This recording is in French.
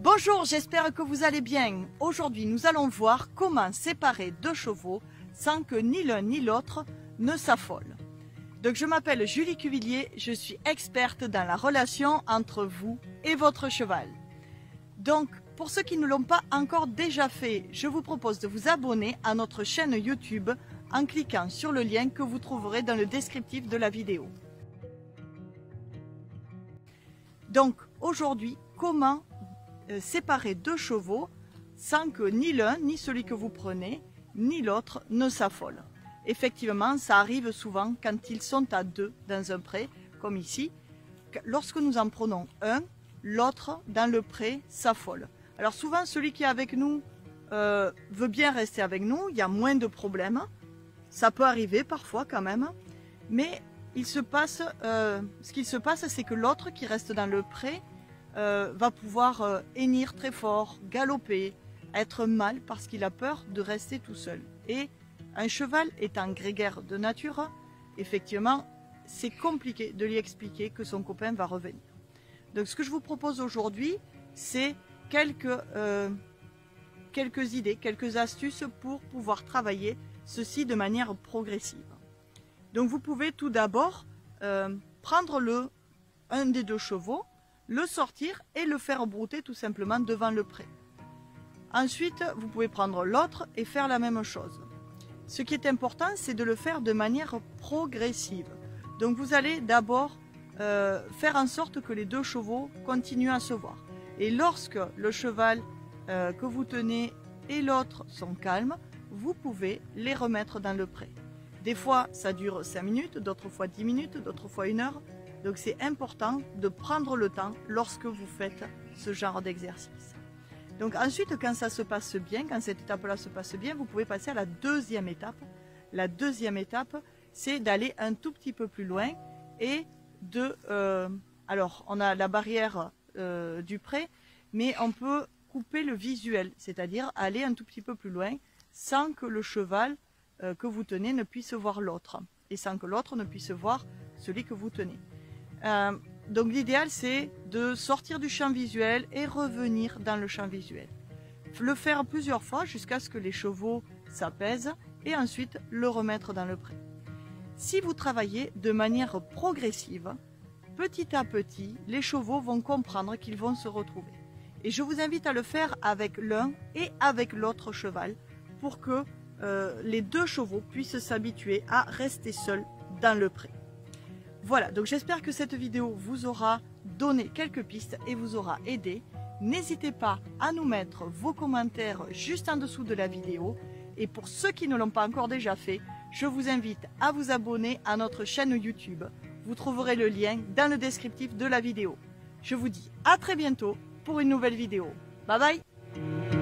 Bonjour, j'espère que vous allez bien. Aujourd'hui, nous allons voir comment séparer deux chevaux sans que ni l'un ni l'autre ne s'affolent. Donc, je m'appelle Julie Cuvillier, je suis experte dans la relation entre vous et votre cheval. Donc, pour ceux qui ne l'ont pas encore déjà fait, je vous propose de vous abonner à notre chaîne YouTube en cliquant sur le lien que vous trouverez dans le descriptif de la vidéo. Donc, aujourd'hui, comment séparer deux chevaux sans que ni l'un, ni celui que vous prenez, ni l'autre ne s'affole. Effectivement, ça arrive souvent quand ils sont à deux dans un pré, comme ici. Lorsque nous en prenons un, l'autre dans le pré s'affole. Alors souvent, celui qui est avec nous veut bien rester avec nous, il y a moins de problèmes. Ça peut arriver parfois quand même, mais ce qu'il se passe, c'est que l'autre qui reste dans le pré va pouvoir hennir très fort, galoper, être mal parce qu'il a peur de rester tout seul. Et un cheval étant grégaire de nature, effectivement, c'est compliqué de lui expliquer que son copain va revenir. Donc ce que je vous propose aujourd'hui, c'est quelques idées, quelques astuces pour pouvoir travailler ceci de manière progressive. Donc vous pouvez tout d'abord prendre un des deux chevaux, le sortir et le faire brouter tout simplement devant le pré. Ensuite, vous pouvez prendre l'autre et faire la même chose. Ce qui est important, c'est de le faire de manière progressive. Donc vous allez d'abord faire en sorte que les deux chevaux continuent à se voir. Et lorsque le cheval que vous tenez et l'autre sont calmes, vous pouvez les remettre dans le pré. Des fois, ça dure 5 minutes, d'autres fois 10 minutes, d'autres fois 1 heure. Donc c'est important de prendre le temps lorsque vous faites ce genre d'exercice. Donc ensuite, quand ça se passe bien, quand cette étape-là se passe bien, vous pouvez passer à la deuxième étape. La deuxième étape, c'est d'aller un tout petit peu plus loin et alors, on a la barrière du pré, mais on peut couper le visuel, c'est-à-dire aller un tout petit peu plus loin sans que le cheval que vous tenez ne puisse voir l'autre et sans que l'autre ne puisse voir celui que vous tenez. Donc l'idéal, c'est de sortir du champ visuel et revenir dans le champ visuel. Le faire plusieurs fois jusqu'à ce que les chevaux s'apaisent et ensuite le remettre dans le pré. Si vous travaillez de manière progressive, petit à petit, les chevaux vont comprendre qu'ils vont se retrouver. Et je vous invite à le faire avec l'un et avec l'autre cheval pour que les deux chevaux puissent s'habituer à rester seuls dans le pré. Voilà, donc j'espère que cette vidéo vous aura donné quelques pistes et vous aura aidé. N'hésitez pas à nous mettre vos commentaires juste en dessous de la vidéo. Et pour ceux qui ne l'ont pas encore déjà fait, je vous invite à vous abonner à notre chaîne YouTube. Vous trouverez le lien dans le descriptif de la vidéo. Je vous dis à très bientôt pour une nouvelle vidéo. Bye bye!